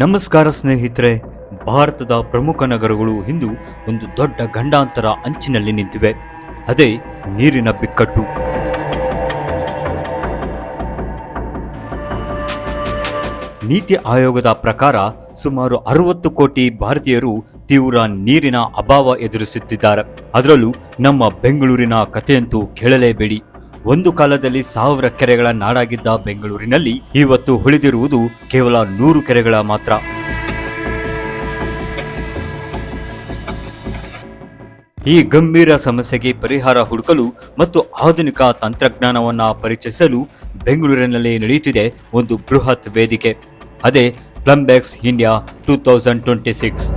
ನಮಸ್ಕಾರ ಸ್ನೇಹಿತರೆ. ಭಾರತದ ಪ್ರಮುಖ ನಗರಗಳು ಇಂದು ಒಂದು ದೊಡ್ಡ ಗಂಡಾಂತರ ಅಂಚಿನಲ್ಲಿ ನಿಂತಿವೆ. ಅದೇ ನೀರಿನ ಬಿಕ್ಕಟ್ಟು. ನೀತಿ ಆಯೋಗದ ಪ್ರಕಾರ ಸುಮಾರು 60 ಕೋಟಿ ಭಾರತೀಯರು ತೀವ್ರ ನೀರಿನ ಅಭಾವ ಎದುರಿಸುತ್ತಿದ್ದಾರೆ. ಅದರಲ್ಲೂ ನಮ್ಮ ಬೆಂಗಳೂರಿನ ಕಥೆಯಂತೂ ಕೇಳಲೇಬೇಡಿ. ಒಂದು ಕಾಲದಲ್ಲಿ 1000 ಕೆರೆಗಳ ನಾಡಾಗಿದ್ದ ಬೆಂಗಳೂರಿನಲ್ಲಿ ಇವತ್ತು ಉಳಿದಿರುವುದು ಕೇವಲ 100 ಕೆರೆಗಳ ಮಾತ್ರ. ಈ ಗಂಭೀರ ಸಮಸ್ಯೆಗೆ ಪರಿಹಾರ ಹುಡುಕಲು ಮತ್ತು ಆಧುನಿಕ ತಂತ್ರಜ್ಞಾನವನ್ನು ಪರಿಚಯಿಸಲು ಬೆಂಗಳೂರಿನಲ್ಲಿ ನಡೆಯುತ್ತಿದೆ ಒಂದು ಬೃಹತ್ ವೇದಿಕೆ. ಅದೇ ಪ್ಲಂಬೆಕ್ಸ್ ಇಂಡಿಯಾ 2026.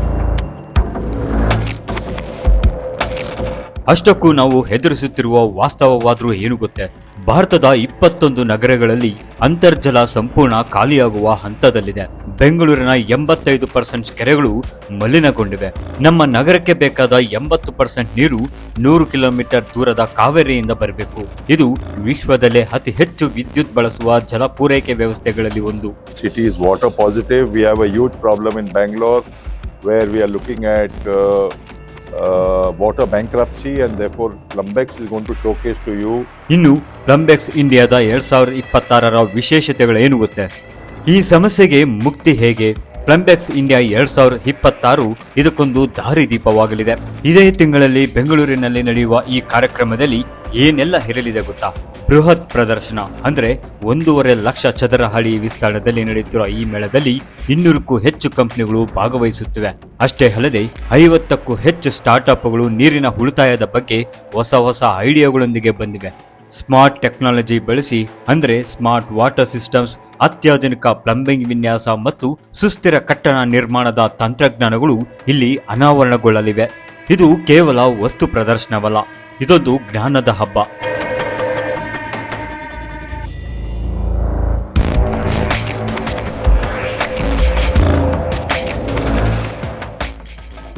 ಅಷ್ಟಕ್ಕೂ ನಾವು ಎದುರಿಸುತ್ತಿರುವ ವಾಸ್ತವವಾದರೂ ಏನು ಗೊತ್ತೇ? ಭಾರತದ 21 ನಗರಗಳಲ್ಲಿ ಅಂತರ್ಜಲ ಸಂಪೂರ್ಣ ಖಾಲಿಯಾಗುವ ಹಂತದಲ್ಲಿದೆ. ಬೆಂಗಳೂರಿನ 85% ಕೆರೆಗಳು ಮಲಿನಗೊಂಡಿವೆ. ನಮ್ಮ ನಗರಕ್ಕೆ ಬೇಕಾದ 80% ನೀರು 100 ಕಿಲೋಮೀಟರ್ ದೂರದ ಕಾವೇರಿಯಿಂದ ಬರಬೇಕು. ಇದು ವಿಶ್ವದಲ್ಲೇ ಅತಿ ಹೆಚ್ಚು ವಿದ್ಯುತ್ ಬಳಸುವ ಜಲ ಪೂರೈಕೆ ವ್ಯವಸ್ಥೆಗಳಲ್ಲಿ ಒಂದು. City is water positive. We have a huge problem in Bangalore where we are looking at water bankruptcy, and therefore Plumbex is going to showcase to you. ಇನ್ನು ಪ್ಲಂಬೆಕ್ಸ್ ಇಂಡಿಯಾದ 2026ರ ವಿಶೇಷತೆಗಳೇನು ಗೊತ್ತೇ? ಈ ಸಮಸ್ಯೆಗೆ ಮುಕ್ತಿ ಹೇಗೆ? ಪ್ಲಂಬೆಕ್ಸ್ ಇಂಡಿಯಾ 2026 ಇದಕ್ಕೊಂದು ದಾರಿದೀಪವಾಗಲಿದೆ. ಇದೇ ತಿಂಗಳಲ್ಲಿ ಬೆಂಗಳೂರಿನಲ್ಲಿ ನಡೆಯುವ ಈ ಕಾರ್ಯಕ್ರಮದಲ್ಲಿ ಏನೆಲ್ಲ ಇರಲಿದೆ ಗೊತ್ತಾ? ಬೃಹತ್ ಪ್ರದರ್ಶನ ಅಂದ್ರೆ 1.5 ಲಕ್ಷ ಚದರ ಅಡಿ ವಿಸ್ತಾರದಲ್ಲಿ ನಡೆಯುತ್ತಿರುವ ಈ ಮೇಳದಲ್ಲಿ 200ಕ್ಕೂ ಹೆಚ್ಚು ಕಂಪನಿಗಳು ಭಾಗವಹಿಸುತ್ತಿವೆ. ಅಷ್ಟೇ ಅಲ್ಲದೆ 50ಕ್ಕೂ ಹೆಚ್ಚು ಸ್ಟಾರ್ಟ್ಅಪ್ಗಳು ನೀರಿನ ಉಳಿತಾಯದ ಬಗ್ಗೆ ಹೊಸ ಐಡಿಯಾಗಳೊಂದಿಗೆ ಬಂದಿವೆ. ಸ್ಮಾರ್ಟ್ ಟೆಕ್ನಾಲಜಿ ಬಳಸಿ ಅಂದ್ರೆ ಸ್ಮಾರ್ಟ್ ವಾಟರ್ ಸಿಸ್ಟಮ್ಸ್, ಅತ್ಯಾಧುನಿಕ ಪ್ಲಂಬಿಂಗ್ ವಿನ್ಯಾಸ ಮತ್ತು ಸುಸ್ಥಿರ ಕಟ್ಟಡ ನಿರ್ಮಾಣದ ತಂತ್ರಜ್ಞಾನಗಳು ಇಲ್ಲಿ ಅನಾವರಣಗೊಳ್ಳಲಿವೆ. ಇದು ಕೇವಲ ವಸ್ತು ಪ್ರದರ್ಶನವಲ್ಲ, ಇದೊಂದು ಜ್ಞಾನದ ಹಬ್ಬ.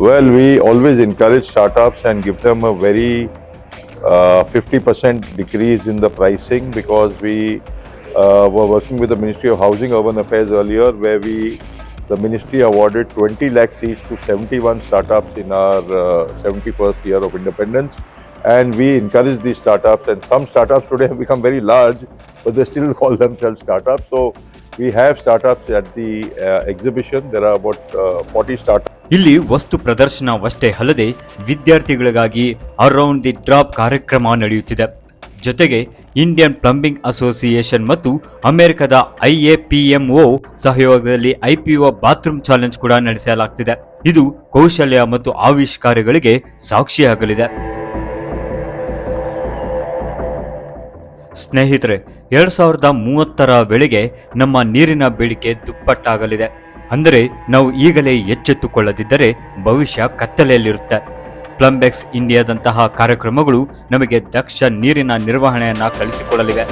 Well, we always encourage startups and give them a very 50% decrease in the pricing, because we were working with the Ministry of Housing Urban Affairs earlier, where the ministry awarded 20 lakhs each to 71 startups in our 71st year of independence, and we encourage these startups, and some startups today have become very large, but they still call themselves startups. So we have startups at the exhibition. There are about 40 startups. ಇಲ್ಲಿ ವಸ್ತು ಪ್ರದರ್ಶನವಷ್ಟೇ ಅಲ್ಲದೆ ವಿದ್ಯಾರ್ಥಿಗಳಿಗಾಗಿ around the drop ಕಾರ್ಯಕ್ರಮ ನಡೆಯುತ್ತಿದೆ. ಜೊತೆಗೆ Indian plumbing association ಮತ್ತು ಅಮೆರಿಕದ IAPMO ಸಹಯೋಗದಲ್ಲಿ IPO ಬಾತ್ರೂಮ್ ಚಾಲೆಂಜ್ ಕೂಡ ನಡೆಸಲಾಗುತ್ತಿದೆ. ಇದು ಕೌಶಲ್ಯ ಮತ್ತು ಆವಿಷ್ಕಾರಗಳಿಗೆ ಸಾಕ್ಷಿಯಾಗಲಿದೆ. ಸ್ನೇಹಿತರೆ, 2030ರ ವೇಳೆಗೆ ನಮ್ಮ ನೀರಿನ ಬೇಡಿಕೆ ದುಪ್ಪಟ್ಟಾಗಲಿದೆ. ಅಂದರೆ ನಾವು ಈಗಲೇ ಎಚ್ಚೆತ್ತುಕೊಳ್ಳದಿದ್ದರೆ ಭವಿಷ್ಯ ಕತ್ತಲೆಯಲ್ಲಿರುತ್ತೆ. ಪ್ಲಂಬೆಕ್ಸ್ ಇಂಡಿಯಾದಂತಹ ಕಾರ್ಯಕ್ರಮಗಳು ನಮಗೆ ದಕ್ಷ ನೀರಿನ ನಿರ್ವಹಣೆಯನ್ನ ಕಲಿಸಿಕೊಡಲಿವೆ.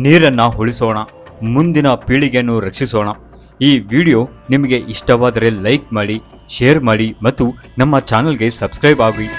ನೀರನ್ನ ಉಳಿಸೋಣ, ಮುಂದಿನ ಪೀಳಿಗೆಯನ್ನು ರಕ್ಷಿಸೋಣ. ಈ ವಿಡಿಯೋ ನಿಮಗೆ ಇಷ್ಟವಾದರೆ ಲೈಕ್ ಮಾಡಿ, ಶೇರ್ ಮಾಡಿ ಮತ್ತು ನಮ್ಮ ಚಾನೆಲ್ಗೆ ಸಬ್ಸ್ಕ್ರೈಬ್ ಆಗಿ.